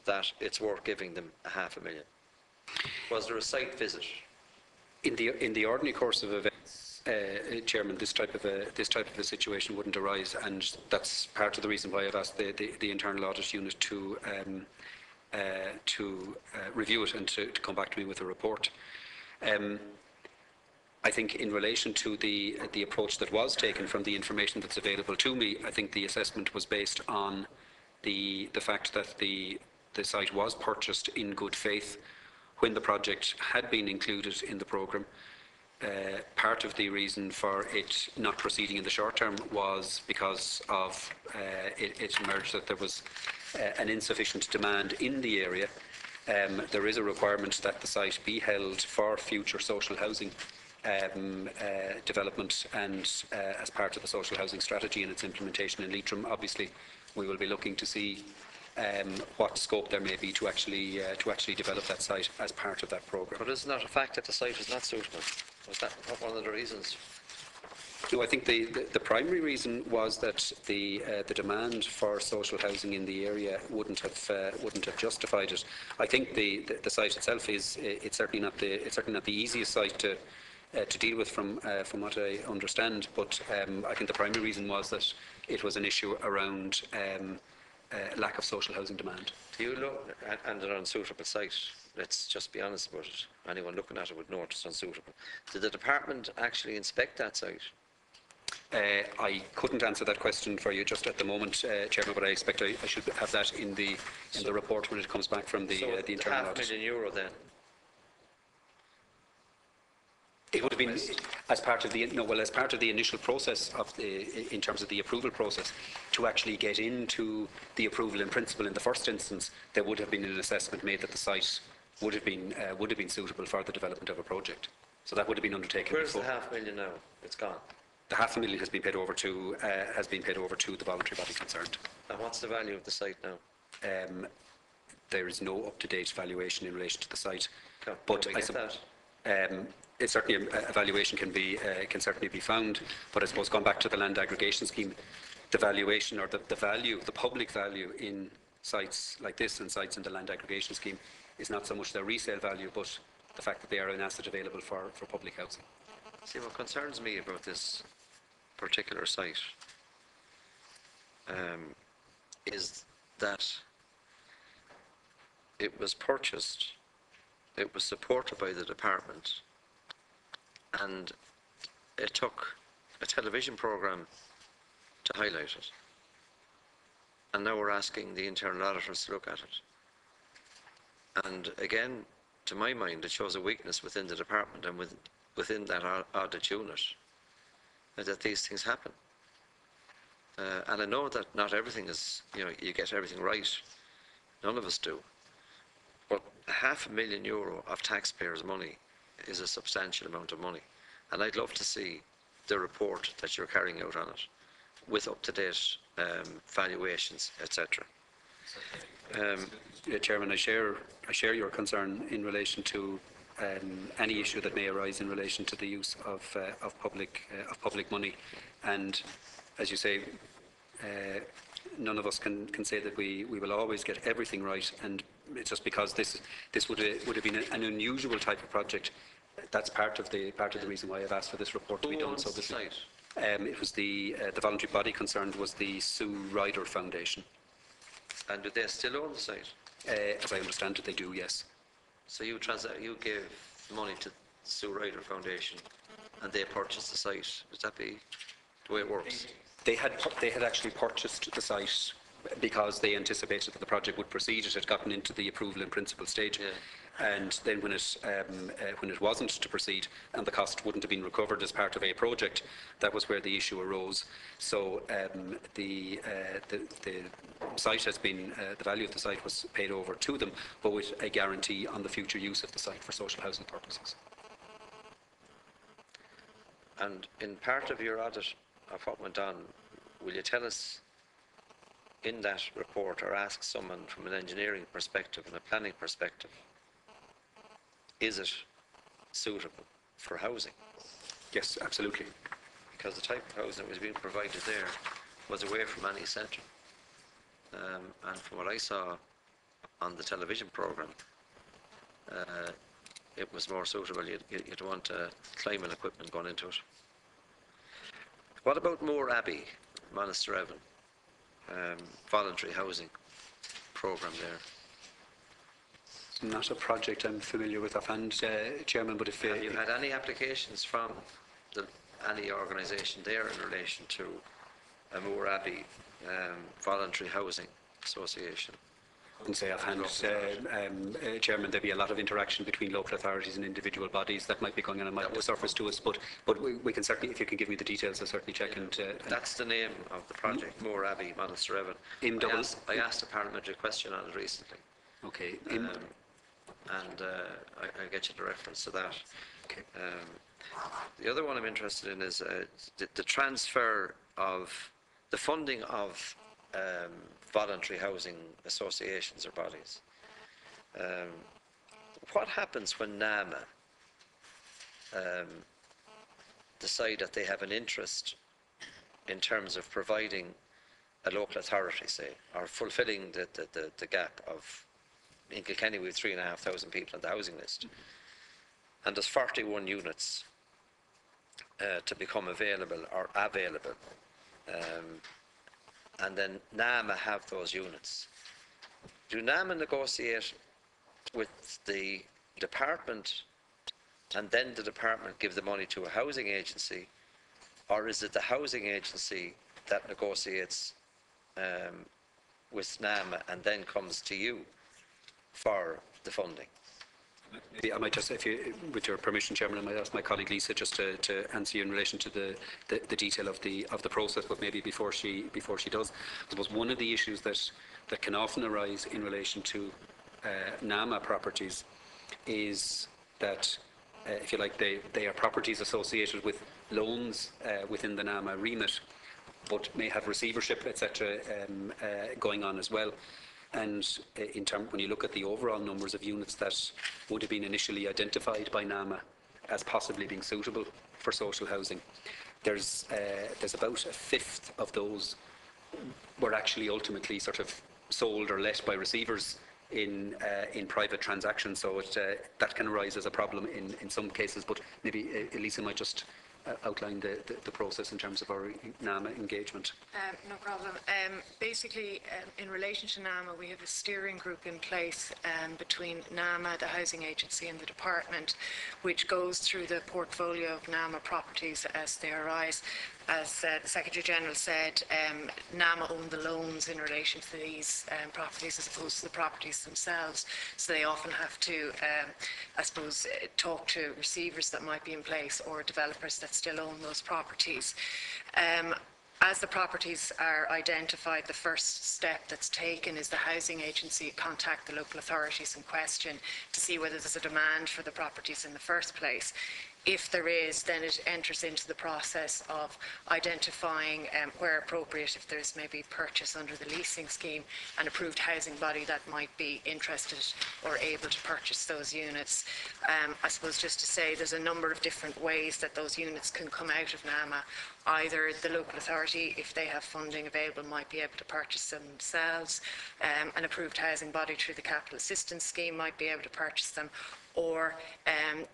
that it's worth giving them £500,000? Was there a site visit? In the ordinary course of events, Chairman, this type of a situation wouldn't arise, and that's part of the reason why I've asked the internal audit unit to review it and to come back to me with a report. I think in relation to the approach that was taken from the information that's available to me, I think the assessment was based on the fact that the site was purchased in good faith when the project had been included in the programme. Part of the reason for it not proceeding in the short term was because of it emerged that there was an insufficient demand in the area. There is a requirement that the site be held for future social housing development, and as part of the social housing strategy and its implementation in Leitrim, obviously we will be looking to see what scope there may be to actually develop that site as part of that programme. But isn't that a fact that the site is not suitable? Was that one of the reasons? No, I think the primary reason was that the demand for social housing in the area wouldn't have justified it. I think the site itself it's certainly not the easiest site to deal with from what I understand. But I think the primary reason was that it was an issue around lack of social housing demand. Do you look and an unsuitable site? Let's just be honest about it. Anyone looking at it would know it's unsuitable. Did the department actually inspect that site? I couldn't answer that question for you just at the moment, Chairman, but I expect I should have that in the report when it comes back from the internal audit. €500,000 then? It would have been as part of the initial process in terms of the approval process, to actually get into the approval in principle in the first instance. There would have been an assessment made that the site would have been suitable for the development of a project. So that would have been undertaken. Where's before. the £500,000 now? It's gone. The £500,000 has been paid over to the voluntary body concerned. And what's the value of the site now? There is no up-to-date valuation in relation to the site. But I suppose it's certainly a valuation can certainly be found. But I suppose going back to the land aggregation scheme, the valuation or the value, the public value in sites like this and sites in the land aggregation scheme is not so much their resale value, but the fact that they are an asset available for public housing. See, what concerns me about this particular site is that it was purchased, it was supported by the department, and it took a television programme to highlight it. And now we're asking the internal auditors to look at it. And again, to my mind, it shows a weakness within the department and within that audit unit that these things happen. And I know that not everything is, you get everything right. None of us do. But €500,000 of taxpayers' money is a substantial amount of money. And I'd love to see the report that you're carrying out on it, with up-to-date valuations, etc. Chairman, I share your concern in relation to any issue that may arise in relation to the use of public money, and as you say, none of us can say that we will always get everything right, and it's just because this would have been an unusual type of project. That's part of the reason why I've asked for this report to be done. So this site? It was the voluntary body concerned was the Sue Ryder Foundation. And do they still own the site? As I understand it, they do, yes. So you gave money to the Sue Ryder Foundation, and they purchased the site. Would that be the way it works? They had actually purchased the site because they anticipated that the project would proceed. It had gotten into the approval in principle stage, and then when it wasn't to proceed and the cost wouldn't have been recovered as part of a project, that was where the issue arose. So the site has been, the value of the site was paid over to them, but with a guarantee on the future use of the site for social housing purposes. And in part of your audit of what went on, will you tell us in that report, or ask someone from an engineering perspective and a planning perspective, is it suitable for housing? Yes, absolutely. Because the type of housing that was being provided there was away from any centre. And from what I saw, on the television programme, it was more suitable. You'd want climbing equipment going into it. What about Moore Abbey, Monasterevin? Voluntary housing programme there. Not a project I'm familiar with offhand, Chairman, but if... Have you had any applications from any organisation there in relation to a Moore Abbey voluntary housing association? I wouldn't say offhand, Chairman, there'd be a lot of interaction between local authorities and individual bodies that might be going on and might surface to us, but we can certainly, if you can give me the details, I'll certainly check and... That's the name of the project, Moore Abbey, Monasterevin. I asked a parliamentary question on it recently. Okay. I'll get you the reference to that. Okay. The other one I'm interested in is the transfer of the funding of voluntary housing associations or bodies. What happens when NAMA decide that they have an interest in terms of providing a local authority, say, or fulfilling the gap of, in Kilkenny we have 3,500 people on the housing list, and there's 41 units to become available, and then NAMA have those units. Do NAMA negotiate with the department and then the department give the money to a housing agency, or is it the housing agency that negotiates with NAMA and then comes to you for the funding? Maybe I might just, if you, with your permission, Chairman, I might ask my colleague Lisa just to answer you in relation to the detail of the process, but maybe before she does, I suppose one of the issues that can often arise in relation to NAMA properties is that, if you like, they are properties associated with loans within the NAMA remit, but may have receivership, etc., going on as well. And when you look at the overall numbers of units that would have been initially identified by NAMA as possibly being suitable for social housing, there's about a fifth of those were actually ultimately sort of sold or let by receivers in private transactions. So that can arise as a problem in some cases. But maybe Elisa might just outline the process in terms of our NAMA engagement. No problem. Basically, in relation to NAMA, we have a steering group in place between NAMA, the housing agency, and the department, which goes through the portfolio of NAMA properties as they arise. As the Secretary-General said, NAMA own the loans in relation to these properties as opposed to the properties themselves. So they often have to, I suppose, talk to receivers that might be in place or developers that still own those properties. As the properties are identified, the first step that's taken is the housing agency contact the local authorities in question to see whether there's a demand for the properties in the first place. If there is, then it enters into the process of identifying, where appropriate, if there's maybe purchase under the leasing scheme, an approved housing body that might be interested or able to purchase those units. I suppose just to say there's a number of different ways that those units can come out of NAMA. Either the local authority, if they have funding available, might be able to purchase them themselves. An approved housing body through the capital assistance scheme might be able to purchase them, or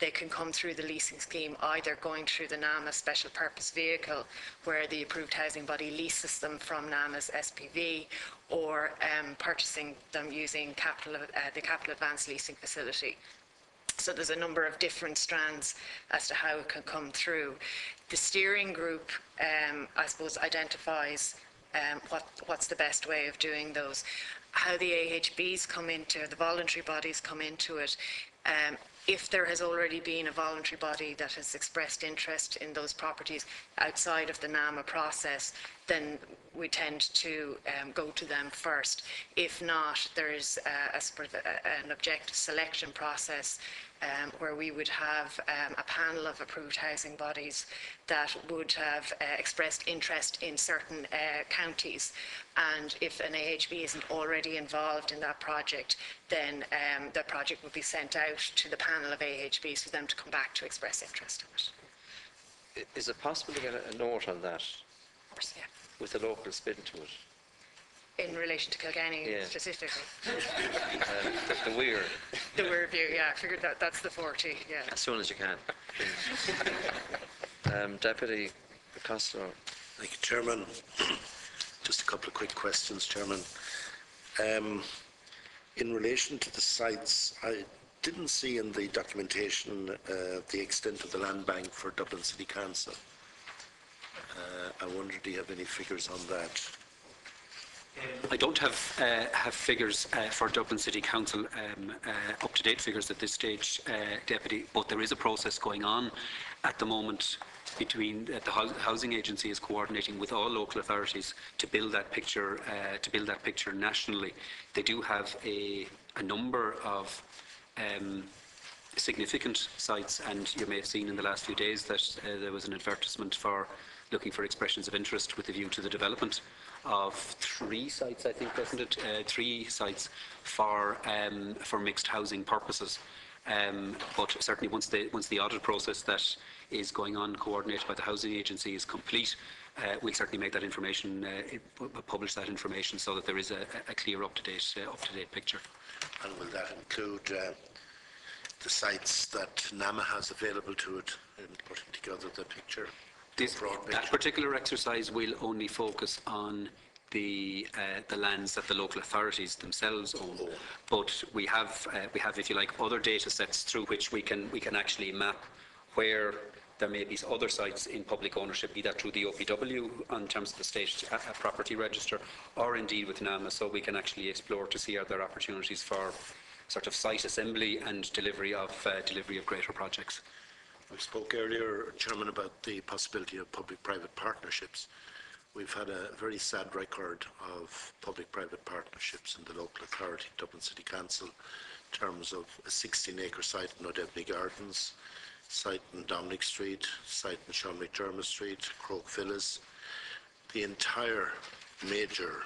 they can come through the leasing scheme, either going through the NAMA special purpose vehicle, where the approved housing body leases them from NAMA's SPV, or purchasing them using the capital advance leasing facility. So there's a number of different strands as to how it can come through. The steering group, I suppose, identifies what's the best way of doing those. How the AHBs come into, the voluntary bodies come into it. If there has already been a voluntary body that has expressed interest in those properties outside of the NAMA process, then we tend to go to them first. If not, there is an objective selection process where we would have a panel of approved housing bodies that would have expressed interest in certain counties. And if an AHB isn't already involved in that project, then the project would be sent out to the panel of AHBs for them to come back to express interest in it. Is it possible to get a note on that? Of course, yeah. With a local spin to it? In relation to Kilkenny Yeah. specifically. The Weir, The Weir View, yeah, I figured that's the 40, yeah. as soon as you can. Deputy Costello. Thank you, Chairman. Just a couple of quick questions, Chairman. In relation to the sites, I didn't see in the documentation the extent of the land bank for Dublin City Council. I wonder, do you have any figures on that? I don't have figures for Dublin City Council, up-to-date figures at this stage, Deputy, but there is a process going on at the moment between the Housing Agency is coordinating with all local authorities to build that picture nationally. They do have a number of significant sites, and you may have seen in the last few days that there was an advertisement for looking for expressions of interest with a view to the development of 3 sites, I think, wasn't it? 3 sites for mixed housing purposes. But certainly once the audit process that is going on, coordinated by the Housing Agency, is complete, we'll certainly make that information, publish that information, so that there is a clear up-to-date picture. And will that include the sites that NAMA has available to it in putting together the picture? That particular exercise will only focus on the lands that the local authorities themselves own, but we have, if you like, other data sets through which we can actually map where there may be other sites in public ownership, be that through the OPW in terms of the state property register, or indeed with NAMA, so we can actually explore to see are there opportunities for sort of site assembly and delivery of greater projects. We spoke earlier, Chairman, about the possibility of public-private partnerships. We've had a very sad record of public-private partnerships in the local authority, Dublin City Council, in terms of a 16-acre site in O'Debney Gardens, site in Dominic Street, site in Sean McDermott Street, Croke Villas. The entire major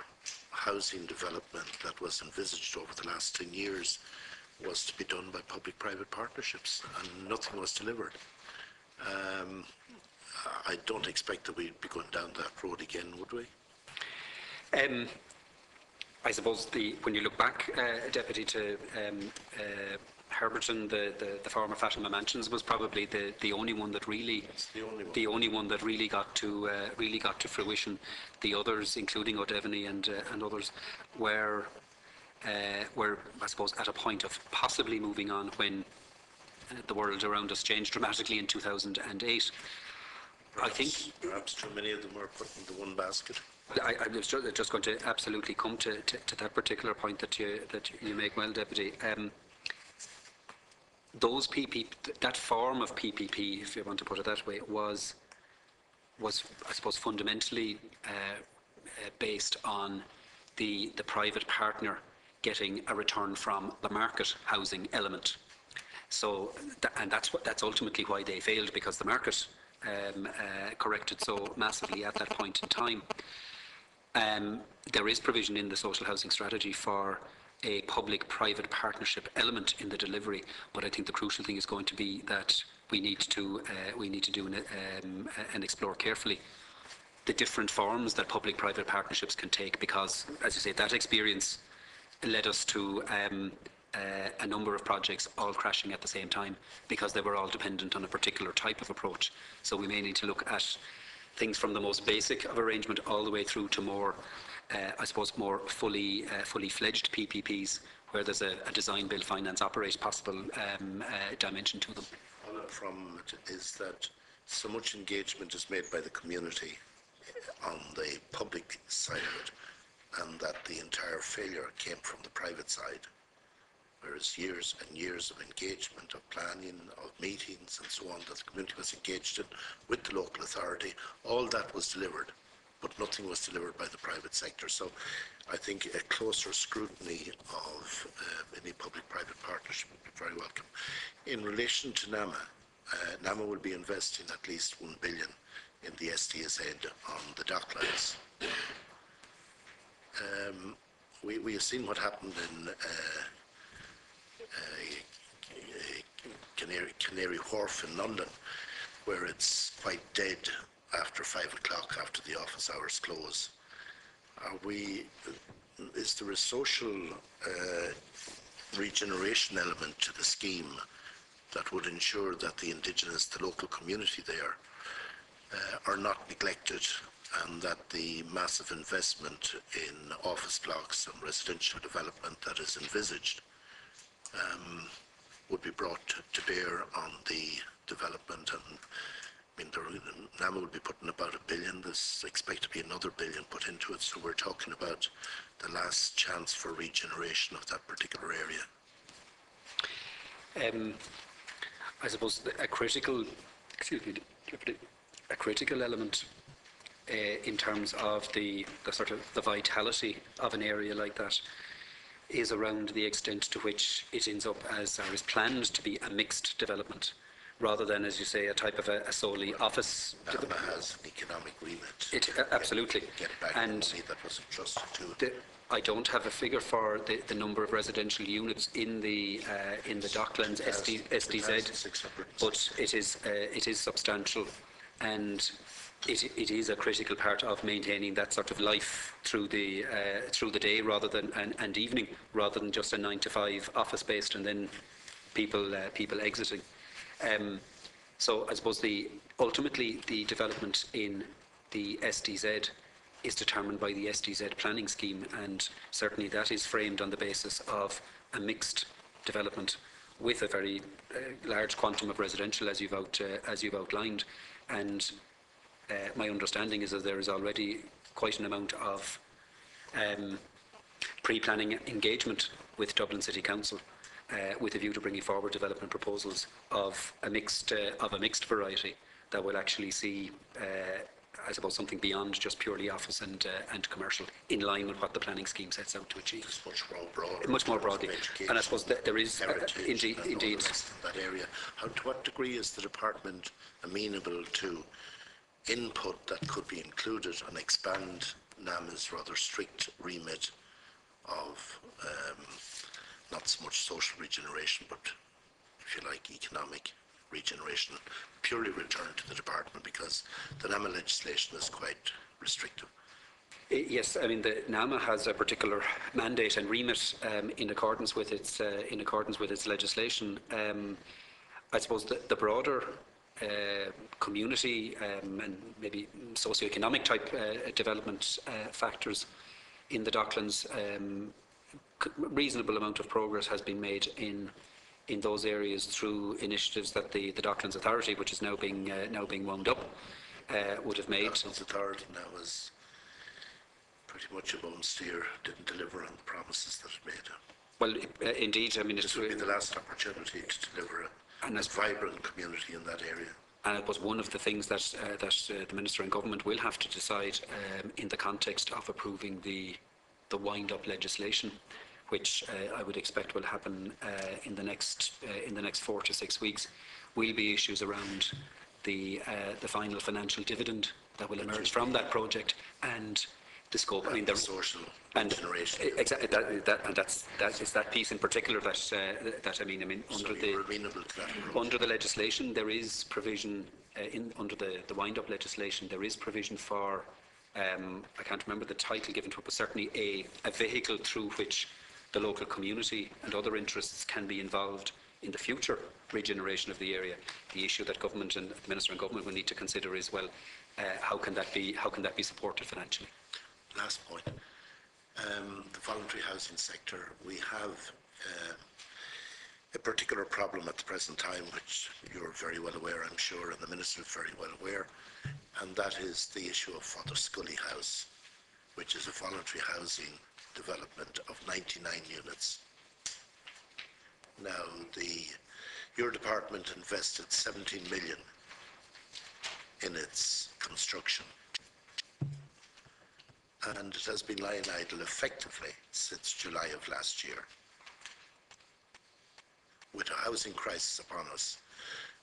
housing development that was envisaged over the last 10 years was to be done by public-private partnerships, and nothing was delivered. I don't expect that we'd be going down that road again, would we? I suppose when you look back, Deputy, to Herberton, the former Fatima Mansions was probably the only one that really got to fruition. The others, including O'Devany and others, were I suppose at a point of possibly moving on when the world around us changed dramatically in 2008. Perhaps too many of them were put into one basket. I was just going to absolutely come to that particular point that you make, well, Deputy. Those that form of PPP, if you want to put it that way, was I suppose fundamentally based on the private partner getting a return from the market housing element. So, that's ultimately why they failed, because the market corrected so massively at that point in time. There is provision in the social housing strategy for a public-private partnership element in the delivery, but I think the crucial thing is going to be that we need to do and explore carefully the different forms that public-private partnerships can take, because, as you say, that experience led us to a number of projects all crashing at the same time because they were all dependent on a particular type of approach. So we may need to look at things from the most basic of arrangement all the way through to more, I suppose, more fully fledged PPPs, where there's a design, build, finance, operate possible dimension to them. All from it is that so much engagement is made by the community on the public side of it, and that the entire failure came from the private side. Whereas years and years of engagement, of planning, of meetings and so on, that the community was engaged in with the local authority, all that was delivered, but nothing was delivered by the private sector. So I think a closer scrutiny of any public-private partnership would be very welcome. In relation to NAMA, NAMA will be investing at least 1 billion in the STSZ on the docklines. We have seen what happened in Canary Wharf in London, where it's quite dead after 5 o'clock, after the office hours close. Are we is there a social regeneration element to the scheme that would ensure that the indigenous, the local community there, are not neglected, and that the massive investment in office blocks and residential development that is envisaged would be brought to bear on the development? And I mean, NAMA will be putting about $1 billion. There's expected to be another $1 billion put into it. So we're talking about the last chance for regeneration of that particular area. I suppose a critical, a critical element in terms of the sort of the vitality of an area like that is around the extent to which it ends up as, or is planned to be, a mixed development, rather than, as you say, a type of a solely office. NAMA has an economic remit. Absolutely. Get back the money that was entrusted to it. I don't have a figure for the number of residential units in the Docklands SDZ, but it is substantial, and it is a critical part of maintaining that sort of life through the day rather than and evening, rather than just a 9-to-5 office based and then people exiting. So I suppose ultimately the development in the SDZ is determined by the SDZ planning scheme, and certainly that is framed on the basis of a mixed development with a very large quantum of residential, as you've outlined. And my understanding is that there is already quite an amount of pre-planning engagement with Dublin City Council with a view to bringing forward development proposals of a mixed variety that will actually see I suppose something beyond just purely office and commercial, in line with what the planning scheme sets out to achieve. It's much more broad. Much more broadly, and I suppose that there is indeed. That area. To what degree is the department amenable to input that could be included and expand NAMA's rather strict remit of not so much social regeneration, but if you like, economic regeneration, purely returned to the department, because the NAMA legislation is quite restrictive? Yes, I mean the NAMA has a particular mandate and remit in accordance with its legislation. I suppose the broader community and maybe socio-economic type development factors in the Docklands, reasonable amount of progress has been made in those areas through initiatives that the Docklands Authority, which is now being wound up, would have made. The Docklands Authority now is pretty much a bone steer, didn't deliver on the promises that it made. Well, indeed, I mean, this would be the last opportunity to deliver a vibrant community in that area. And it was one of the things that the Minister and Government will have to decide in the context of approving the wind-up legislation, which I would expect will happen in the next 4 to 6 weeks, will be issues around the final financial dividend that will emerge from that project and the scope. I mean, the social generation. Exactly, and that's that piece in particular that I mean under the legislation there is provision under the wind-up legislation there is provision for I can't remember the title given to it, but certainly a vehicle through which the local community and other interests can be involved in the future regeneration of the area. The issue that government and the Minister and Government will need to consider is, well, how can that be supported financially? Last point. The voluntary housing sector, we have a particular problem at the present time, which you're very well aware, I'm sure, and the Minister is very well aware, and that is the issue of Father Scully House, which is a voluntary housing development of 99 units. Now, your department invested 17 million in its construction, and it has been lying idle effectively since July of last year. With a housing crisis upon us,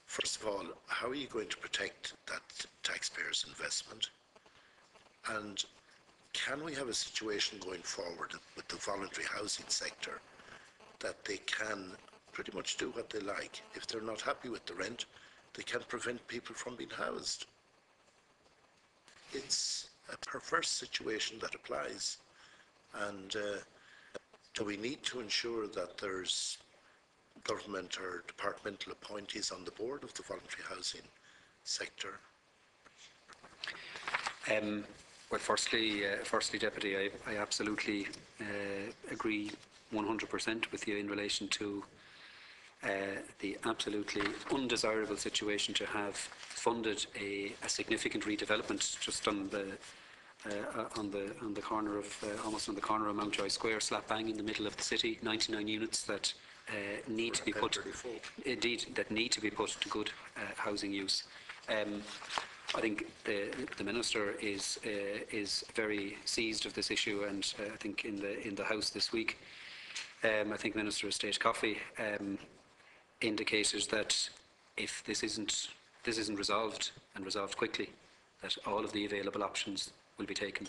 first of all, how are you going to protect that taxpayers' investment? And can we have a situation going forward with the voluntary housing sector that they can pretty much do what they like? If they're not happy with the rent, they can prevent people from being housed. It's a perverse situation that applies, And do we need to ensure that there's government or departmental appointees on the board of the voluntary housing sector? Well, firstly, Deputy, I absolutely agree 100% with you in relation to the absolutely undesirable situation to have funded a significant redevelopment just on the corner of almost on the corner of Mountjoy Square, slap bang in the middle of the city. 99 units that need to be put, indeed, that need to be put to good housing use. I think the minister is very seized of this issue, and I think in the House this week, I think Minister of State Coffey indicated that if this isn't resolved and resolved quickly, that all of the available options will be taken,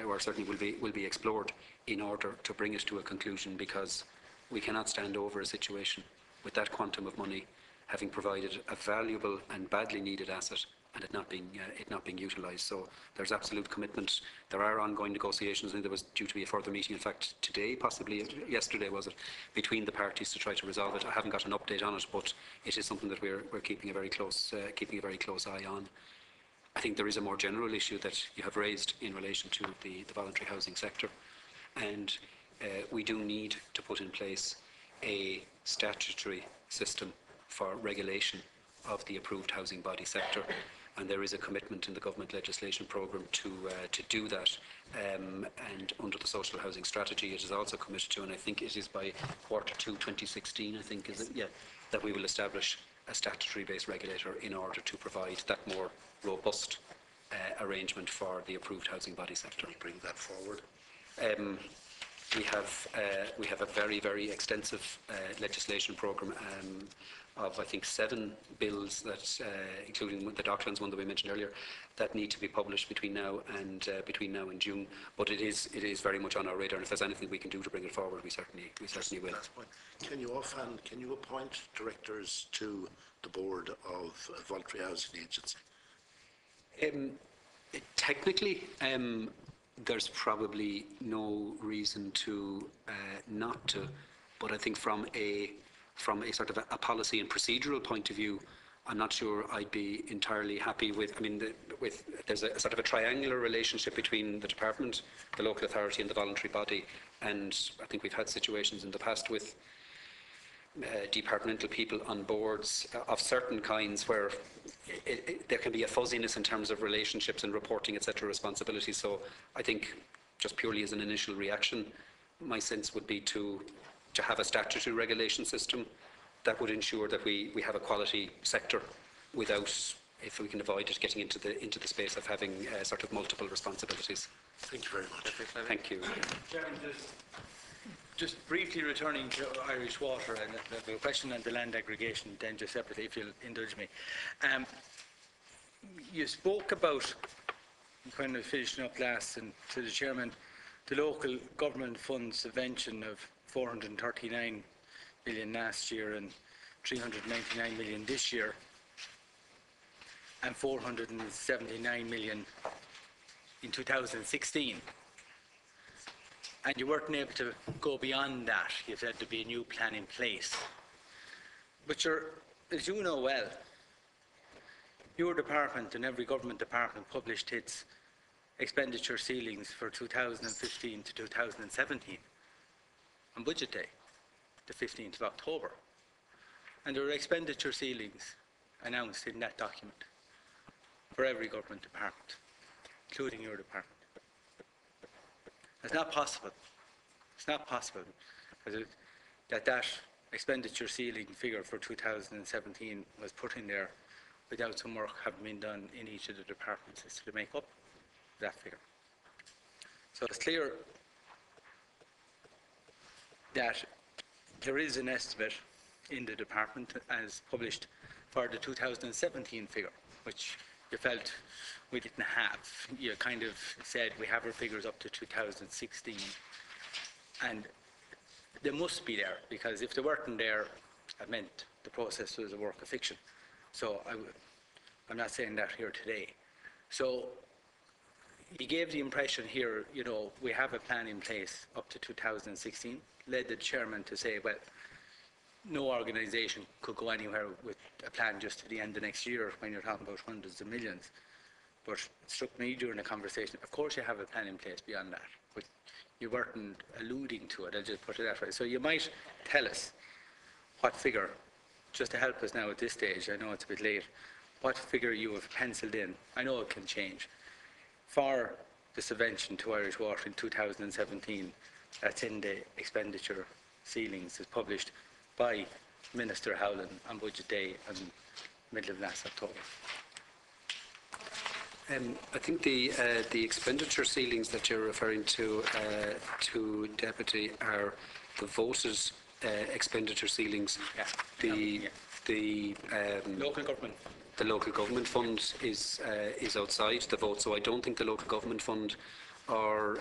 or certainly will be explored in order to bring it to a conclusion, because we cannot stand over a situation with that quantum of money having provided a valuable and badly needed asset and it not being utilised. So there's absolute commitment. There are ongoing negotiations. I think there was due to be a further meeting, in fact, today, possibly yesterday, was it, between the parties to try to resolve it. I haven't got an update on it, but it is something that we're keeping a very close eye on. I think there is a more general issue that you have raised in relation to the voluntary housing sector, and we do need to put in place a statutory system for regulation of the approved housing body sector, and there is a commitment in the government legislation programme to do that, and under the social housing strategy it is also committed to, and I think it is by Q2 2016, I think, is it? Yeah, that we will establish a statutory based regulator in order to provide that more robust arrangement for the approved housing body sector. Can we bring that forward? We have a very, very extensive legislation programme of, I think, 7 bills that, including the Docklands one that we mentioned earlier, that need to be published between now and June. But it is very much on our radar, and if there's anything we can do to bring it forward, we certainly will. Last point. Can you appoint directors to the board of a voluntary housing agency? Technically, there's probably no reason to not to, but I think from a sort of a policy and procedural point of view, I'm not sure I'd be entirely happy with. I mean, there's a sort of a triangular relationship between the department, the local authority, and the voluntary body, and I think we've had situations in the past with departmental people on boards of certain kinds where there can be a fuzziness in terms of relationships and reporting, etc., responsibilities. So I think, just purely as an initial reaction, my sense would be to have a statutory regulation system that would ensure that we have a quality sector without, if we can avoid it, getting into the space of having sort of multiple responsibilities. Thank you very much. Thank you. Chairman, just briefly returning to Irish Water and the question on the land aggregation, then just separately, if you'll indulge me. You spoke about, kind of finishing up last, and to the Chairman, the local government fund subvention of 439 million last year and 399 million this year, and 479 million in 2016. And you weren't able to go beyond that. You said there'd be a new plan in place. But as you know well, your department and every government department published its expenditure ceilings for 2015 to 2017 on budget day, the 15th of October. And there were expenditure ceilings announced in that document for every government department, including your department. It's not possible. It's not possible that expenditure ceiling figure for 2017 was put in there without some work having been done in each of the departments to make up that figure. So it's clear that there is an estimate in the department as published for the 2017 figure, which you felt we didn't have. You kind of said we have our figures up to 2016, and they must be there, because if they weren't there, it meant the process was a work of fiction. So I'm not saying that here today. So he gave the impression here, you know, we have a plan in place up to 2016, led the chairman to say, well, no organisation could go anywhere with a plan just to the end of next year when you're talking about hundreds of millions. But it struck me during the conversation, of course you have a plan in place beyond that, but you weren't alluding to it, I'll just put it that way. So you might tell us what figure, just to help us now at this stage, I know it's a bit late, what figure you have penciled in, I know it can change, for the subvention to Irish Water in 2017, that's in the expenditure ceilings, is published by Minister Howlin on Budget Day in middle of last October. I think the expenditure ceilings that you're referring to Deputy, are the voted expenditure ceilings. Yeah. The Local government. The local government fund is outside the vote, so I don't think the local government fund or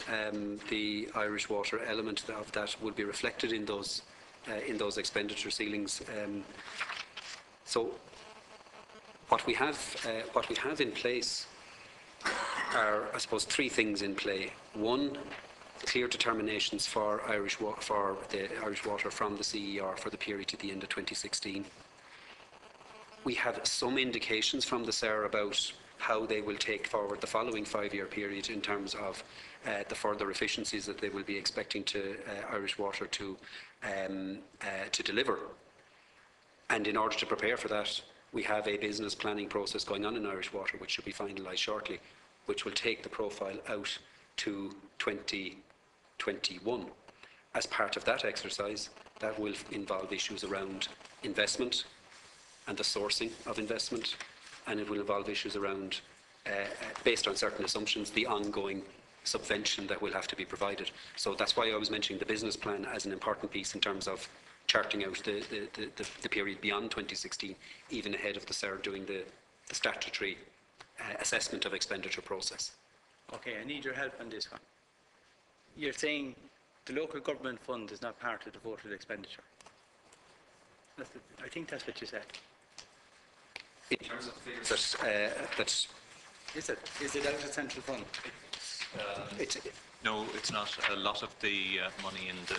the Irish Water element of that would be reflected in those expenditure ceilings. So what we have in place are, I suppose, three things in play. One, clear determinations for the Irish Water from the CER for the period to the end of 2016. We have some indications from the SER about how they will take forward the following 5-year period in terms of the further efficiencies that they will be expecting to Irish Water to deliver. And in order to prepare for that, we have a business planning process going on in Irish Water, which should be finalised shortly, which will take the profile out to 2021. As part of that exercise, that will involve issues around investment and the sourcing of investment, and it will involve issues around, based on certain assumptions, the ongoing subvention that will have to be provided. So that's why I was mentioning the business plan as an important piece in terms of charting out the period beyond 2016, even ahead of the SER doing the statutory assessment of expenditure process. Okay, I need your help on this one. You're saying the local government fund is not part of the voted expenditure. I think that's what you said. In terms of figures that Is it out of central fund? No, it's not. A lot of the money in the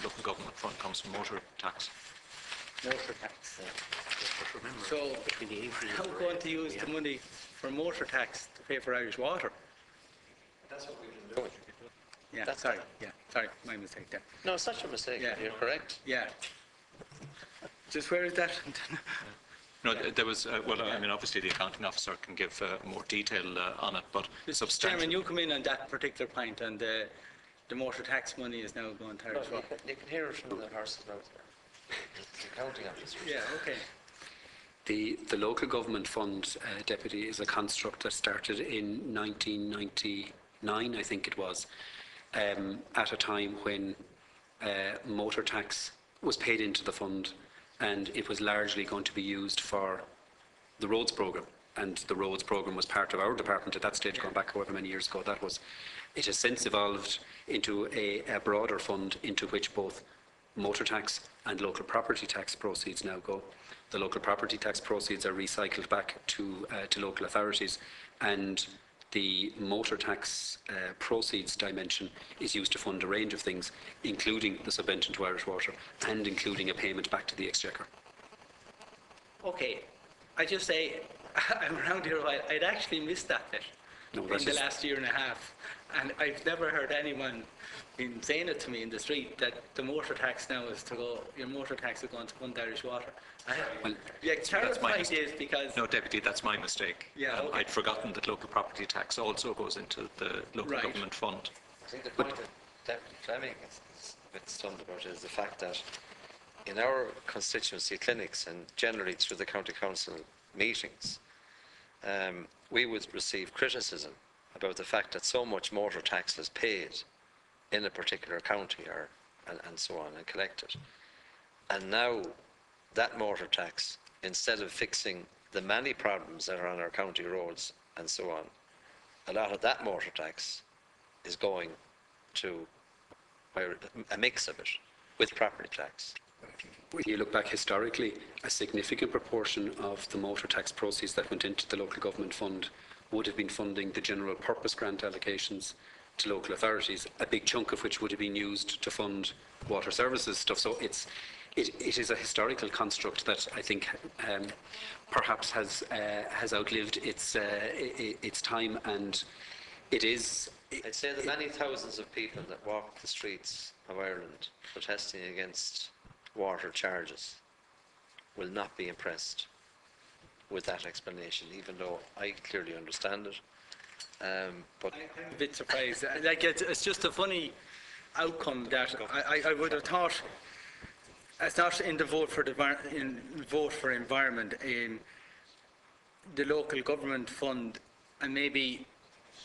local government fund comes from motor tax. Motor tax. So, how are we going to use the money for motor tax to pay for Irish Water? That's what we've been doing. Yeah, That's sorry. fine. Yeah, sorry, my mistake there. No, it's not your mistake. Yeah. You're correct. Yeah. Just where is that? No, there was, well, I mean, obviously the accounting officer can give more detail on it, but substantial. Chairman, you come in on that particular point, and the motor tax money is now going to No, Irish Water. you can hear it from the horse's mouth there. The accounting officer. Yeah, okay. the local government fund, Deputy, is a construct that started in 1999, I think it was, at a time when motor tax was paid into the fund, and it was largely going to be used for the roads programme. And the roads programme was part of our department at that stage, going back however many years ago that was. It has since evolved into a broader fund into which both motor tax and local property tax proceeds now go. The local property tax proceeds are recycled back to local authorities, and the motor tax proceeds dimension is used to fund a range of things, including the subvention to Irish Water and including a payment back to the Exchequer. Okay, I just say, I'm around here a while, I'd actually missed that bit No, in that's the just- last year and a half. And I've never heard anyone been saying it to me in the street that the motor tax now is to go, your motor tax is going to fund Irish Water. Well, Yeah, that's my clarify mistake. this because, No, Deputy, that's my mistake. Yeah, okay. I'd forgotten that local property tax also goes into the local Right. government fund. I think the point that Deputy Fleming is a bit stunned about is the fact that in our constituency clinics and generally through the county council meetings, we would receive criticism about the fact that so much motor tax is paid in a particular county and so on and collected. And now that motor tax, instead of fixing the many problems that are on our county roads and so on, a lot of that motor tax is going to a mix of it with property tax. when you look back historically, a significant proportion of the motor tax proceeds that went into the local government fund would have been funding the general purpose grant allocations to local authorities, a big chunk of which would have been used to fund water services stuff. So it is a historical construct that I think perhaps has outlived its time, and it is. I'd say that many thousands of people that walk the streets of Ireland protesting against water charges will not be impressed with that explanation, even though I clearly understand it. But I'm a bit surprised. Like, it's just a funny outcome that I would have thought, it's not in the vote for environment, in the local government fund, and maybe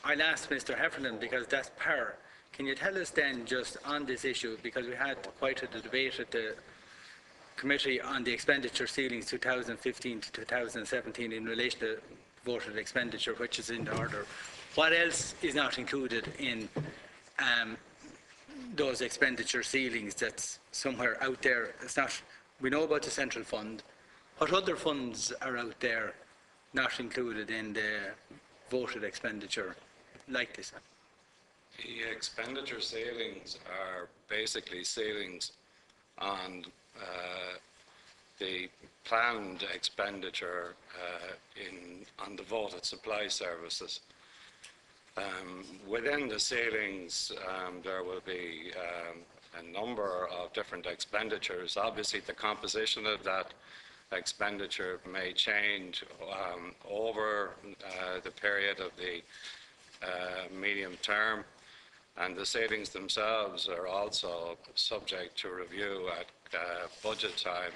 I'll ask Mr. Heffernan, because that's power. Can you tell us then, just on this issue, because we had quite a debate at the committee on the expenditure ceilings 2015 to 2017 in relation to voted expenditure, which is in the order. What else is not included in those expenditure ceilings that's somewhere out there? It's not. We know about the central fund. What other funds are out there not included in the voted expenditure like this? The expenditure ceilings are basically ceilings on the planned expenditure on the voted supply services. Within the ceilings, there will be a number of different expenditures. Obviously, the composition of that expenditure may change over the period of the medium term, and the ceilings themselves are also subject to review at budget time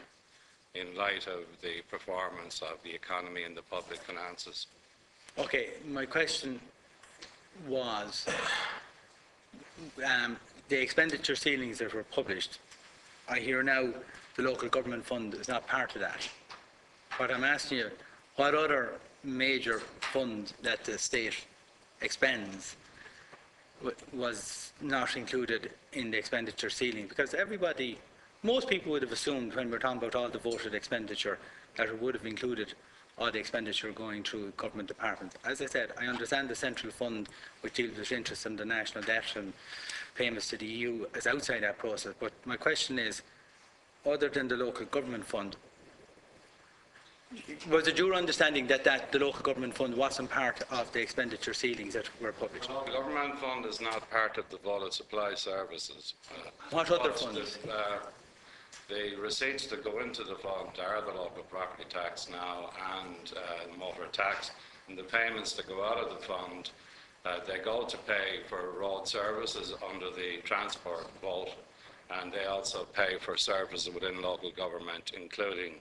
in light of the performance of the economy and the public finances. Okay, my question was, the expenditure ceilings that were published, I hear now the local government fund is not part of that. But I'm asking you, what other major fund that the state expends was not included in the expenditure ceiling? Because most people would have assumed when we're talking about all the voted expenditure that it would have included all the expenditure going through government departments. As I said, I understand the central fund, which deals with interest in the national debt and payments to the EU, is outside that process. But my question is, other than the local government fund, was it your understanding that the local government fund wasn't part of the expenditure ceilings that were published? The local government fund is not part of the voted supply services. What other funds? The receipts that go into the fund are the local property tax now and motor tax, and the payments that go out of the fund, they go to pay for road services under the transport vote, and they also pay for services within local government, including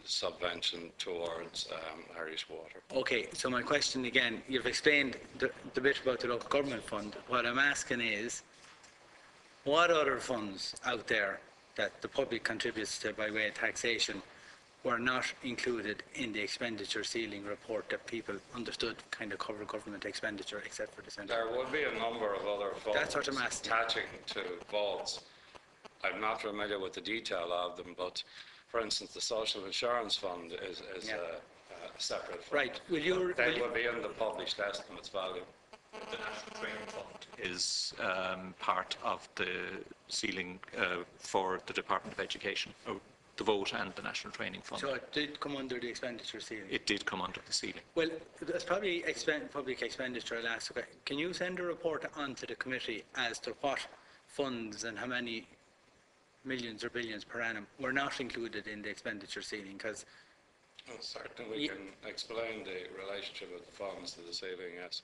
subvention towards Irish Water. Okay, so my question again, you've explained the bit about the local government fund. What I'm asking is, what other funds out there that the public contributes to by way of taxation were not included in the expenditure ceiling report that people understood kind of cover government expenditure, except for the central? There will be a number of other funds That's what I'm asking. attaching to votes. I'm not familiar with the detail of them, but for instance, the Social Insurance Fund is a separate fund. Right. They will be in the published estimates value. The National Training Fund is part of the ceiling for the Department of Education, or the vote and the National Training Fund. So it did come under the expenditure ceiling? It did come under the ceiling. Well, that's probably public expenditure. I'll ask. Can you send a report on to the committee as to what funds and how many millions or billions per annum were not included in the expenditure ceiling? Because Certainly we can explain the relationship of the funds to the ceiling, yes.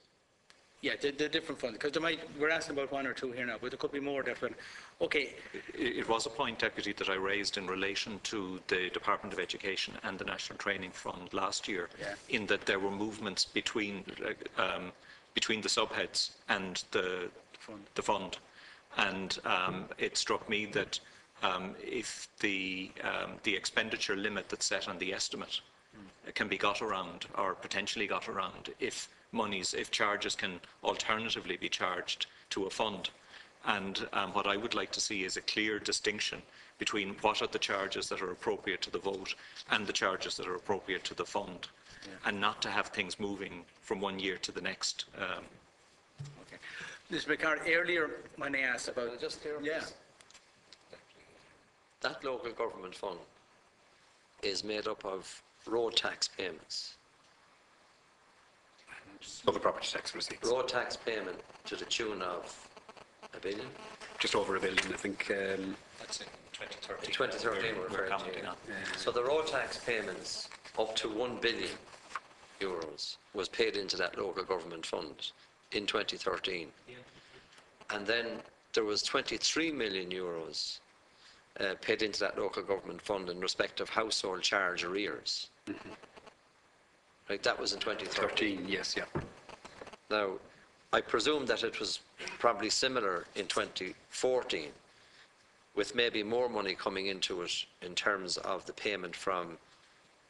yeah, the different funds, because we're asking about one or two here now, but there could be more different. Okay. It was a point, Deputy, that I raised in relation to the Department of Education and the National Training Fund last year, in that there were movements between the subheads and the fund. And it struck me that if the expenditure limit that's set on the estimate can be got around, or potentially got around, if charges can alternatively be charged to a fund. And what I would like to see is a clear distinction between what are the charges that are appropriate to the vote and the charges that are appropriate to the fund, and not to have things moving from one year to the next. Okay. Mr. McCarthy, earlier when I asked about... Yeah. That local government fund is made up of road tax payments. Local property tax receipts. Road tax payment to the tune of $1 billion. Just over $1 billion, I think. That's in 2013. 2013 we're we're referring to, commenting yeah. on. So the road tax payments up to €1 billion was paid into that local government fund in 2013. And then there was €23 million paid into that local government fund in respect of household charge arrears. Right, that was in 2013. 13, yes, yeah. Now, I presume that it was probably similar in 2014, with maybe more money coming into it in terms of the payment from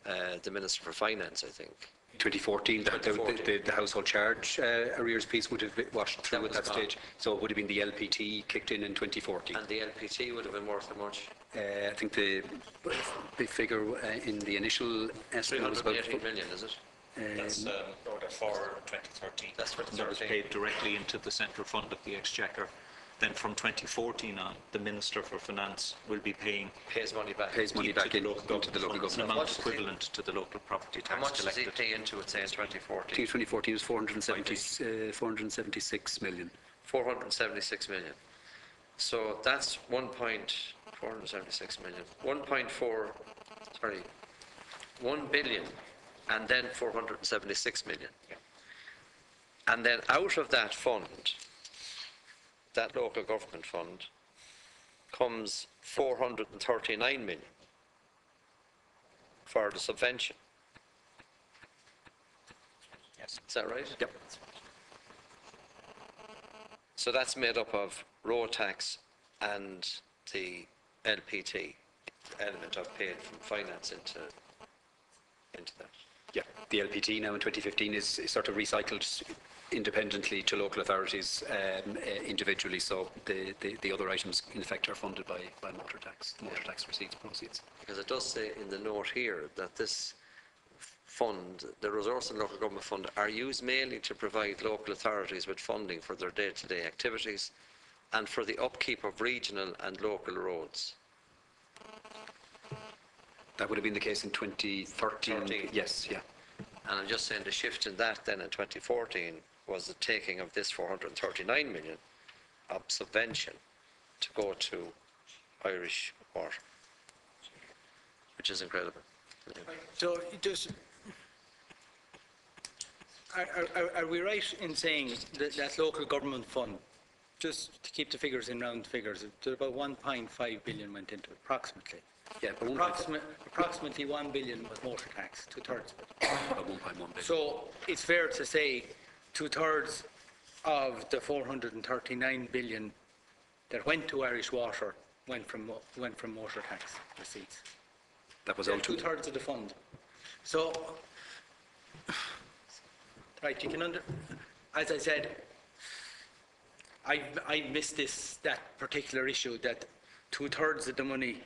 the Minister for Finance, I think. 2014, 2014. the household charge arrears piece would have been washed through That at that was stage. So it would have been the LPT kicked in 2014. And the LPT would have been worth how much? I think the figure in the initial estimate was about... 318 million, is it? That's for 2013. That's That was 2013. paid directly into the central fund of the Exchequer. Then from 2014 on, the Minister for Finance will be paying Pays money back. Pays money back into the local an government. amount What does he- equivalent to the local property How tax much does he collected. pay into it, say, in I 2014? think 2014 was 476 million. 476 million. So that's 476 million. 1 billion, and then 476 million. And then out of that fund, that local government fund, comes 439 million for the subvention. Yes. Is that right? Yep. So that's made up of road tax and the LPT element of paid from finance into that. Yeah, the LPT now in 2015 is sort of recycled independently to local authorities individually, so the other items in effect are funded by motor tax receipts proceeds. Because it does say in the note here that this fund, the Resource and Local Government Fund, are used mainly to provide local authorities with funding for their day-to-day activities and for the upkeep of regional and local roads. That would have been the case in 2013. 13. Yes, yeah. And I'm just saying the shift in that then in 2014 was the taking of this 439 million of subvention to go to Irish Water, which is incredible. So just... Are we right in saying that that local government fund, just to keep the figures in round figures, that about 1.5 billion went into it, approximately? Yeah, but Approximately 1 billion was motor tax, two-thirds of it. about 1.1 billion. So it's fair to say two-thirds of the 439 billion that went to Irish Water went from motor tax receipts. That was all two. Two-thirds of the fund. So, right, you can as I said, I missed that particular issue, that two-thirds of the money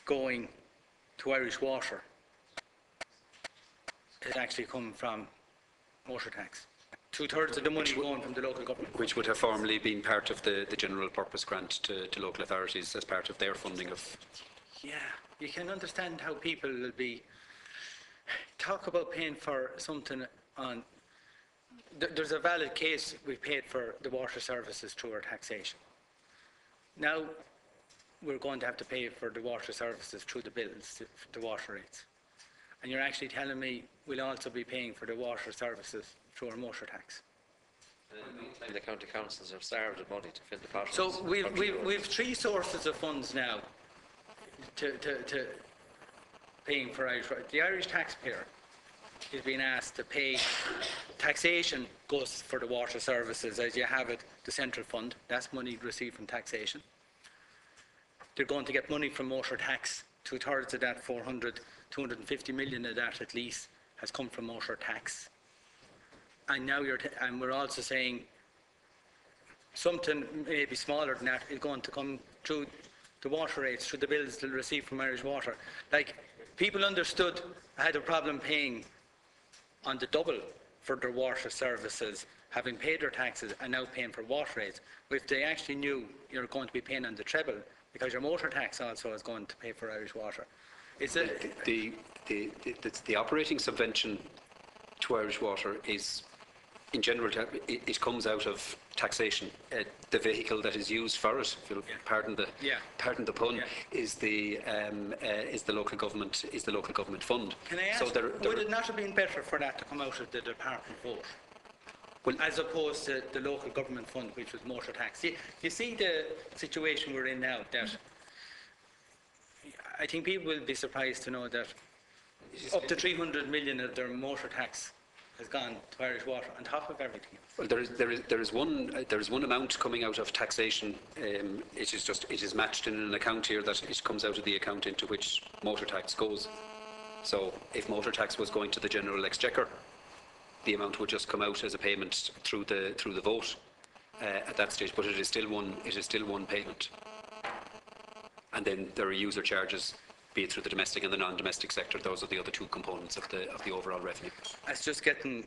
going to Irish Water has actually come from motor tax. Two-thirds of the money going from the local government. Which would have formerly been part of the general purpose grant to local authorities as part of their funding of... Yeah, you can understand how people will be... Talk about paying for something on... There's a valid case we paid for the water services through our taxation. Now, we're going to have to pay for the water services through the bills, the water rates. And you're actually telling me we'll also be paying for the water services through our motor tax. And the county councils have starved of money to fill the potholes. So we've three sources of funds now to paying for Irish. The Irish taxpayer is being asked to pay. Taxation goes for the water services as you have it, the central fund. That's money received from taxation. They're going to get money from motor tax. Two-thirds of that, 250 million of that at least, has come from motor tax. And now and we're also saying something maybe smaller than that is going to come through the water rates through the bills they'll receive from Irish Water. Like, people understood I had a problem paying on the double for their water services, having paid their taxes and now paying for water rates. If they actually knew you're going to be paying on the treble, because your motor tax also is going to pay for Irish Water. It's a, The operating subvention to Irish Water is, in general, it comes out of taxation. The vehicle that is used for it, if you'll pardon the pun, is the local government fund. Can I ask, would it not have been better for that to come out of the department vote? Well, as opposed to the local government fund, which was motor tax. You see the situation we're in now, that I think people will be surprised to know that up to 300 million of their motor tax has gone to Irish Water on top of everything. Well, there is one amount coming out of taxation. It is matched in an account here that it comes out of the account into which motor tax goes. So if motor tax was going to the general exchequer, the amount would just come out as a payment through the vote at that stage. But it is still one payment. And then there are user charges, be it through the domestic and the non-domestic sector. Those are the other two components of the overall revenue. It's just getting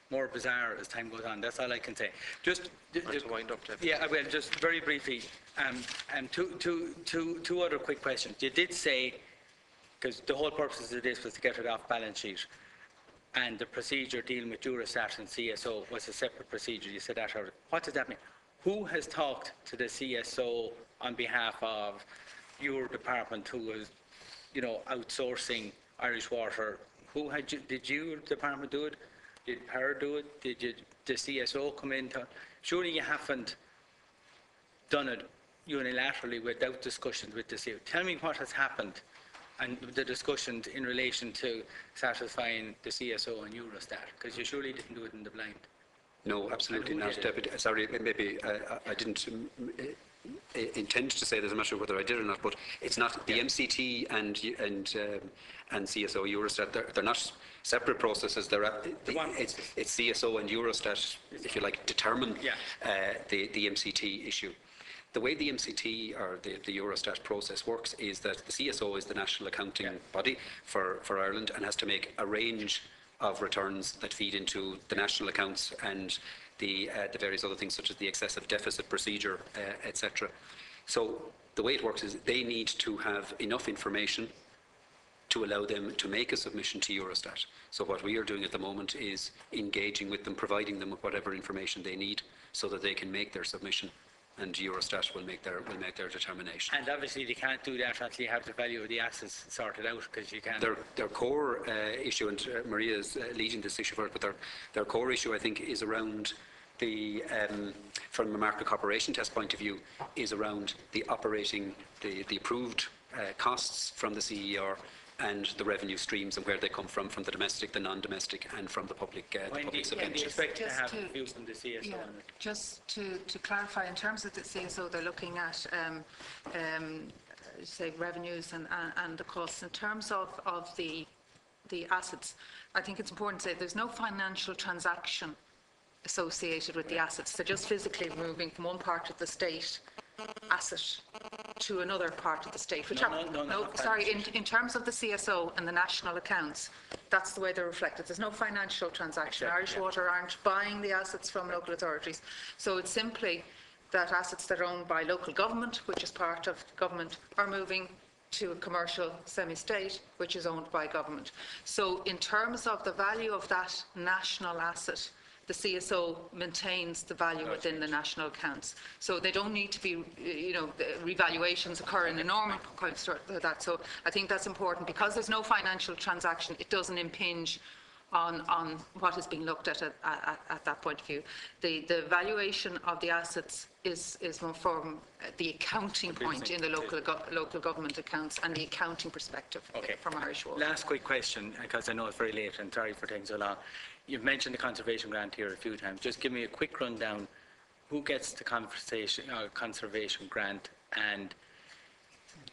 more bizarre as time goes on. That's all I can say. Just to wind up, David. Yeah, I will. Just very briefly, two other quick questions. You did say, because the whole purpose of this was to get it off balance sheet, and the procedure dealing with Eurostat and CSO was a separate procedure. You said that already. What does that mean? Who has talked to the CSO on behalf of your department, who was, outsourcing Irish Water? Did your department do it? Did PAR do it? Did the CSO come in? Surely you haven't done it unilaterally without discussions with the CSO. Tell me what has happened and the discussions in relation to satisfying the CSO and Eurostat, because you surely didn't do it in the blind. No, absolutely not, Deputy. Sorry, maybe I didn't intend to say this. I'm not sure whether I did or not, but it's not the MCT and CSO Eurostat. They're not separate processes. It's CSO and Eurostat, if you like, determine the MCT issue. The way the MCT or the Eurostat process works is that the CSO is the national accounting body for Ireland and has to make a range of returns that feed into the national accounts and the various other things such as the excessive deficit procedure, etc. So the way it works is they need to have enough information to allow them to make a submission to Eurostat. So what we are doing at the moment is engaging with them, providing them with whatever information they need so that they can make their submission, and Eurostat will make their determination. And obviously they can't do that until you have the value of the assets sorted out, because you can't. Their core issue, and Maria is leading this issue for it, but their core issue, I think, is around the, from a market cooperation test point of view, is around the operating, the approved costs from the CER and the revenue streams and where they come from the domestic, the non-domestic, and from the public subventions. When do you expect to Just have to- views from the CSO Yeah, on it? just to clarify, in terms of the CSO, they're looking at, say, revenues and the costs. In terms of the assets, I think it's important to say there's no financial transaction associated with the assets. They're just physically moving from one part of the state asset to another part of the state. Which sorry, in terms of the CSO and the national accounts, that's the way they're reflected. There's no financial transaction. Irish Water aren't buying the assets from local authorities. So it's simply that assets that are owned by local government, which is part of government, are moving to a commercial semi-state, which is owned by government. So in terms of the value of that national asset, the CSO maintains the value within the national accounts. So they don't need to be, revaluations occur in a normal construct like that. So I think that's important. Because there's no financial transaction, it doesn't impinge on what is being looked at that point of view. The valuation of the assets is more from the accounting point in the local government accounts and the accounting perspective from Irish Water. Last quick question, because I know it's very late and sorry for taking so long. You've mentioned the conservation grant here a few times. Just give me a quick rundown. Who gets the conservation grant, and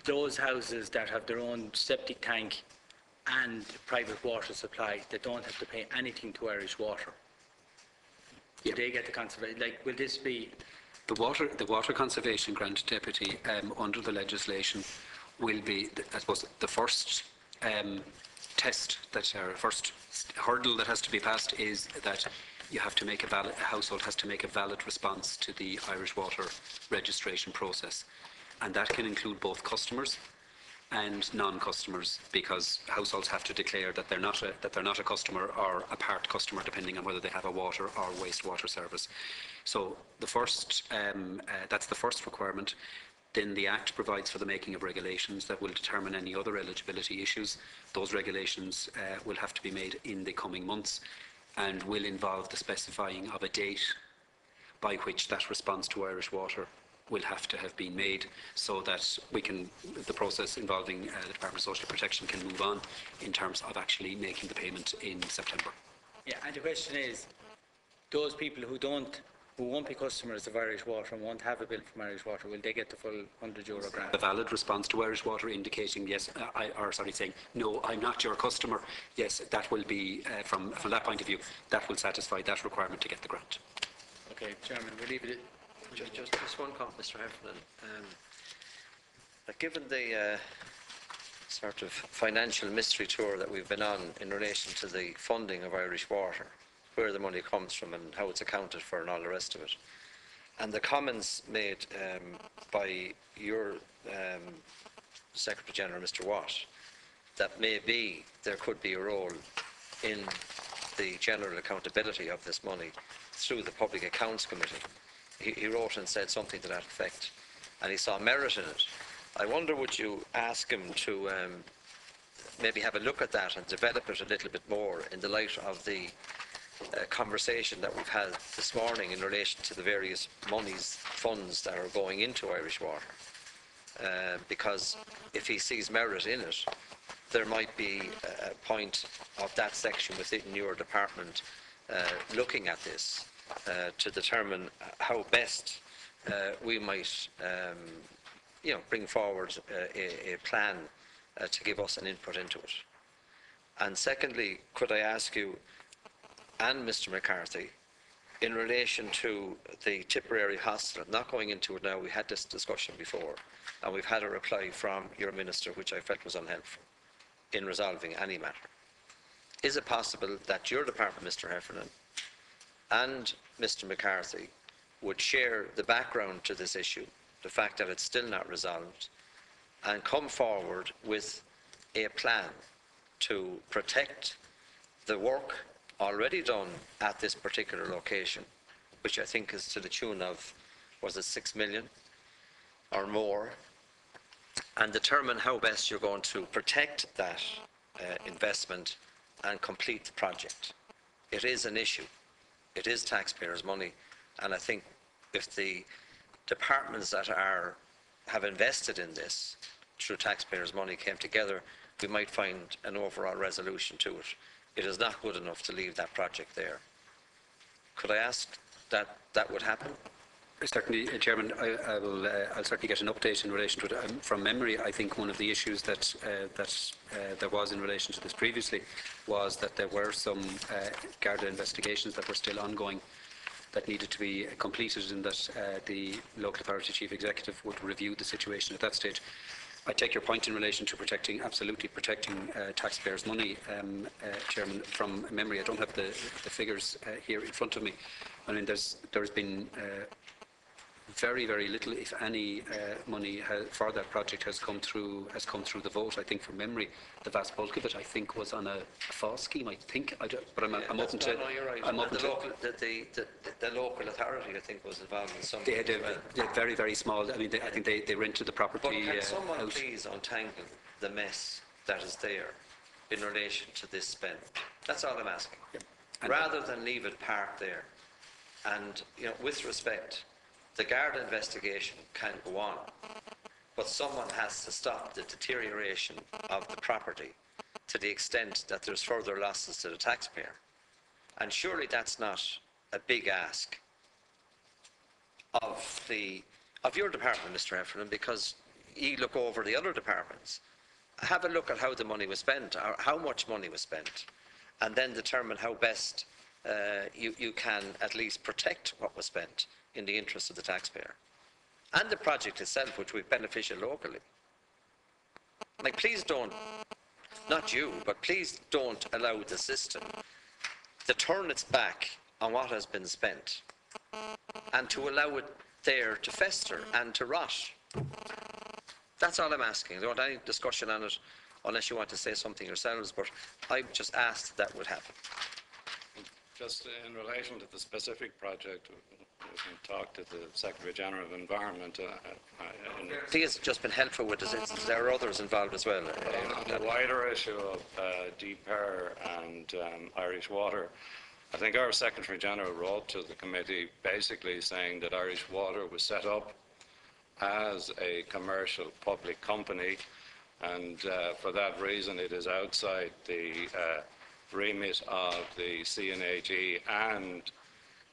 those houses that have their own septic tank and private water supply, they don't have to pay anything to Irish Water? Do they get the conservation? Like, will this be The water conservation grant, Deputy, under the legislation will be, I suppose, the first test that, or first hurdle that has to be passed is that you have to make a household has to make a valid response to the Irish Water registration process. And that can include both customers and non-customers, because households have to declare that they're not a customer or a part customer, depending on whether they have a water or wastewater service. So the first, that's the first requirement. Then the Act provides for the making of regulations that will determine any other eligibility issues. Those regulations will have to be made in the coming months and will involve the specifying of a date by which that response to Irish Water will have to have been made, so that the process involving the Department of Social Protection can move on in terms of actually making the payment in September. Yeah, and the question is, those people who won't be customers of Irish Water and won't have a bill from Irish Water, will they get the full €100 grant? A valid response to Irish Water indicating yes, saying no, I'm not your customer. Yes, that will be from that point of view, that will satisfy that requirement to get the grant. Okay, Chairman, we'll leave it. Just one comment, Mr. Heffernan. Given the sort of financial mystery tour that we've been on in relation to the funding of Irish Water, where the money comes from and how it's accounted for and all the rest of it, and the comments made by your Secretary General, Mr. Watt, that maybe there could be a role in the general accountability of this money through the Public Accounts Committee. He wrote and said something to that effect, and he saw merit in it. I wonder, would you ask him to maybe have a look at that and develop it a little bit more in the light of the conversation that we've had this morning in relation to the various funds that are going into Irish Water? Because if he sees merit in it, there might be a point of that section within your department looking at this to determine how best we might bring forward a plan to give us an input into it. And secondly, could I ask you and Mr. McCarthy, in relation to the Tipperary Hospital, not going into it now, we had this discussion before, and we've had a reply from your Minister, which I felt was unhelpful in resolving any matter. Is it possible that your department, Mr. Heffernan, and Mr. McCarthy would share the background to this issue, the fact that it's still not resolved, and come forward with a plan to protect the work already done at this particular location, which I think is to the tune of, was it 6 million or more, and determine how best you're going to protect that investment and complete the project. It is an issue. It is taxpayers' money, and I think if the departments that have invested in this through taxpayers' money came together, we might find an overall resolution to it. It is not good enough to leave that project there. Could I ask that that would happen? Certainly, Chairman, I'll certainly get an update in relation to it. From memory, I think one of the issues that there was in relation to this previously was that there were some Garda investigations that were still ongoing that needed to be completed, and that the local authority chief executive would review the situation at that stage. I take your point in relation to absolutely protecting taxpayers' money, Chairman. From memory, I don't have the figures here in front of me. I mean, there's been very, very little, if any, money for that project has come through the vote. I think, from memory, the vast bulk of it, I think, was on a FOS scheme. I think, but I'm open to. No, you're right. I'm open to. The local authority, I think, was involved in some. They had a very, very small. I mean, I think they rented the property. But can someone out. please untangle the mess that is there in relation to this spend? That's all I'm asking. Yeah. Rather than leave it parked there, and with respect, the Garda investigation can go on, but someone has to stop the deterioration of the property to the extent that there's further losses to the taxpayer. And surely that's not a big ask of your department, Mr. Heffernan, because you look over the other departments. Have a look at how the money was spent, or how much money was spent, and then determine how best you can at least protect what was spent in the interest of the taxpayer and the project itself, which will be beneficial locally. Like, please don't, not you, but please don't allow the system to turn its back on what has been spent and to allow it there to fester and to rot. That's all I'm asking. I don't want any discussion on it unless you want to say something yourselves, but I've just asked that would happen. Just in relation to the specific project, we can talk to the Secretary General of Environment. He has just been helpful with this. There are others involved as well. On the wider issue of Deep Air and Irish Water, I think our Secretary General wrote to the committee basically saying that Irish Water was set up as a commercial public company, and for that reason it is outside the remit of the CNAG and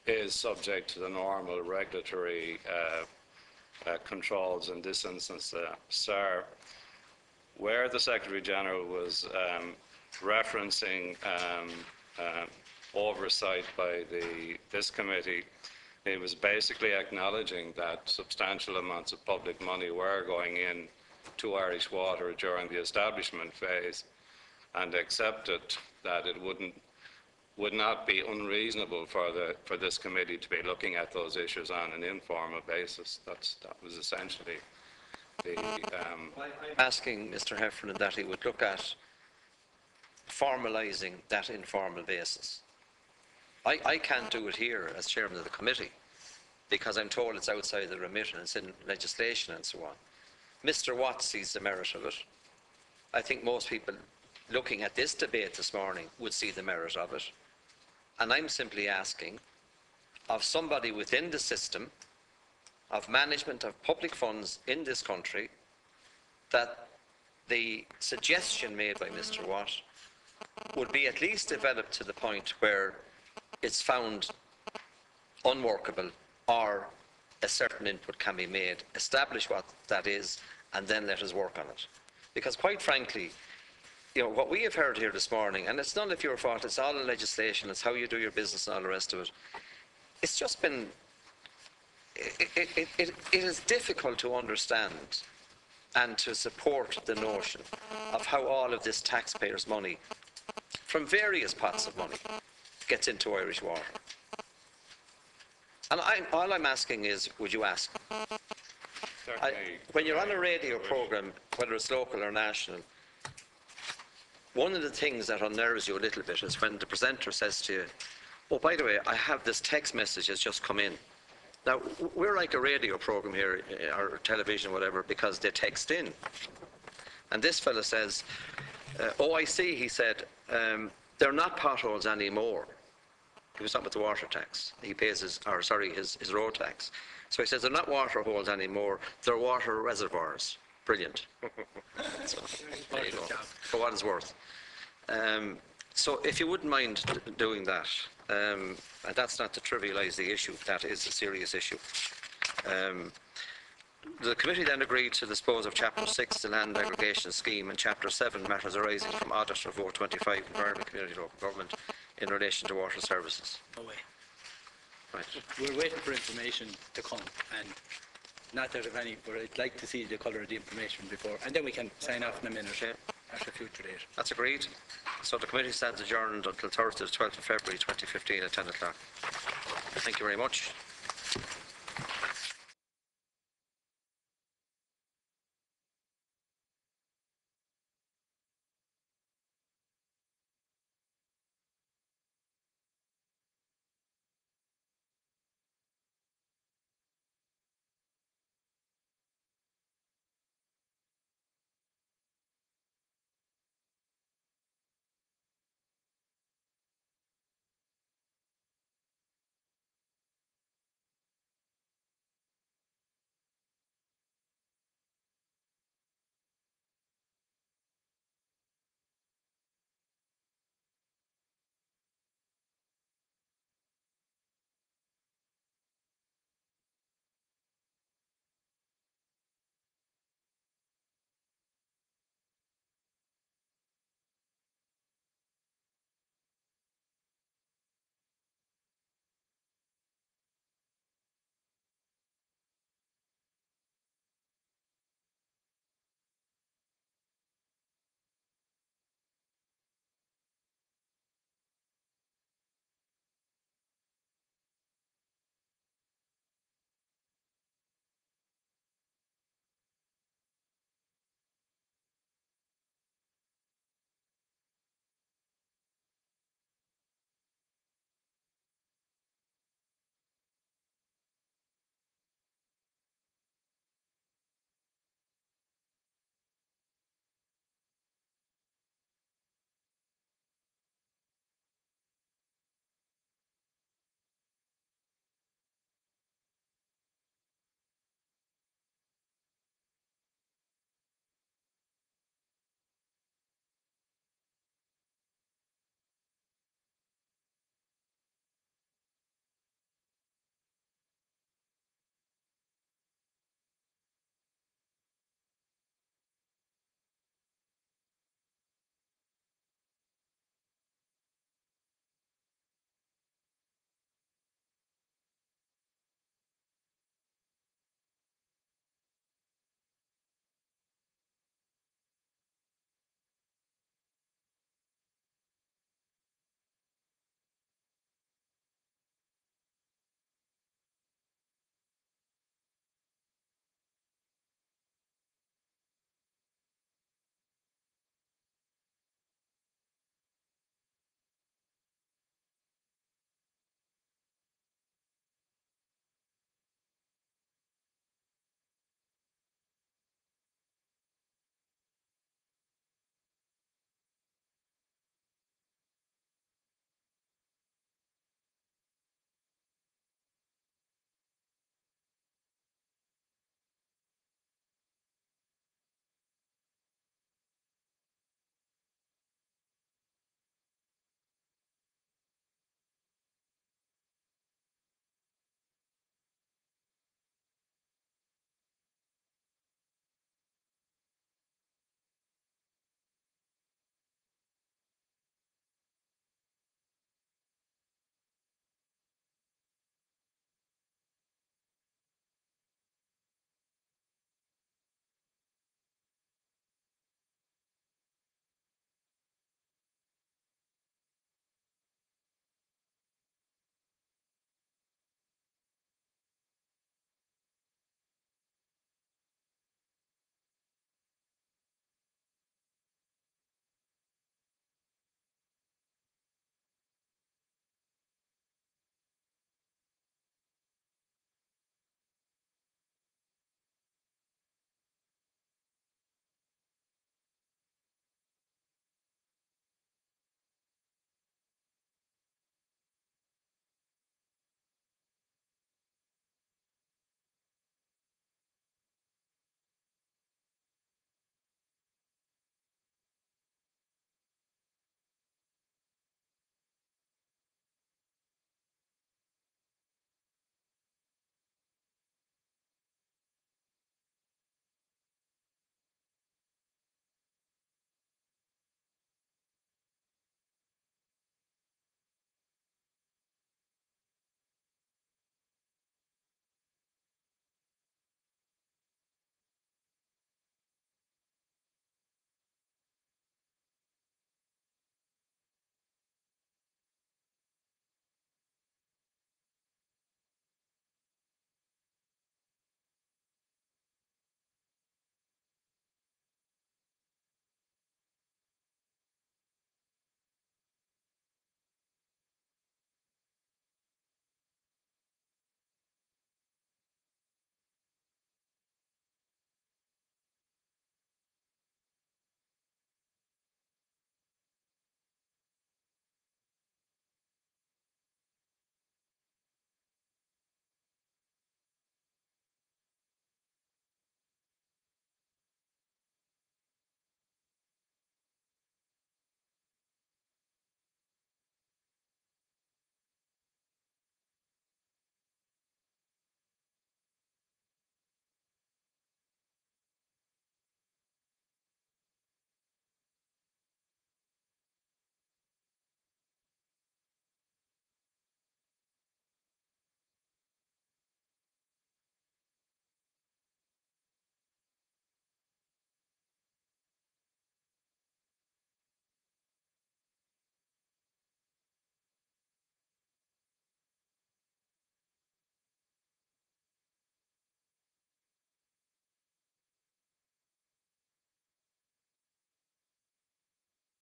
is subject to the normal regulatory controls, in this instance SAR. Where the Secretary General was referencing oversight by this committee, it was basically acknowledging that substantial amounts of public money were going in to Irish Water during the establishment phase, and accepted that it would not be unreasonable for this committee to be looking at those issues on an informal basis. That was essentially the. I'm asking Mr. Heffernan that he would look at formalising that informal basis. I can't do it here as chairman of the committee because I'm told it's outside the remit and it's in legislation and so on. Mr. Watt sees the merit of it. I think most people looking at this debate this morning would see the merit of it. And I'm simply asking of somebody within the system of management of public funds in this country that the suggestion made by Mr. Watt would be at least developed to the point where it's found unworkable or a certain input can be made, establish what that is, and then let us work on it. Because quite frankly, you know, what we have heard here this morning, and it's none of your fault, it's all in legislation, it's how you do your business and all the rest of it. It's just been, it is difficult to understand and to support the notion of how all of this taxpayers' money from various pots of money gets into Irish Water. And all I'm asking is, would you ask? When you're on a radio programme, whether it's local or national, one of the things that unnerves you a little bit is when the presenter says to you, oh, by the way, I have this text message that's just come in. Now, we're like a radio programme here, or television, whatever, because they text in. And this fella says, oh, I see, he said, they're not potholes anymore. He was talking about the water tax. He pays his road tax. So he says, they're not water holes anymore, they're water reservoirs. Brilliant. So, there you go. For what it's worth. So if you wouldn't mind doing that, and that's not to trivialise the issue, that is a serious issue. The committee then agreed to dispose of Chapter 6, the Land Aggregation Scheme, and Chapter 7, matters arising from audit of Vote 25, Environment, Community, Local Government, in relation to water services. No way. Right. We're waiting for information to come, and not that of any, but I'd like to see the colour of the information before, and then we can sign off in a minute at a future date. That's agreed. So the committee stands adjourned until Thursday, the 12th of February 2015 at 10 o'clock. Thank you very much.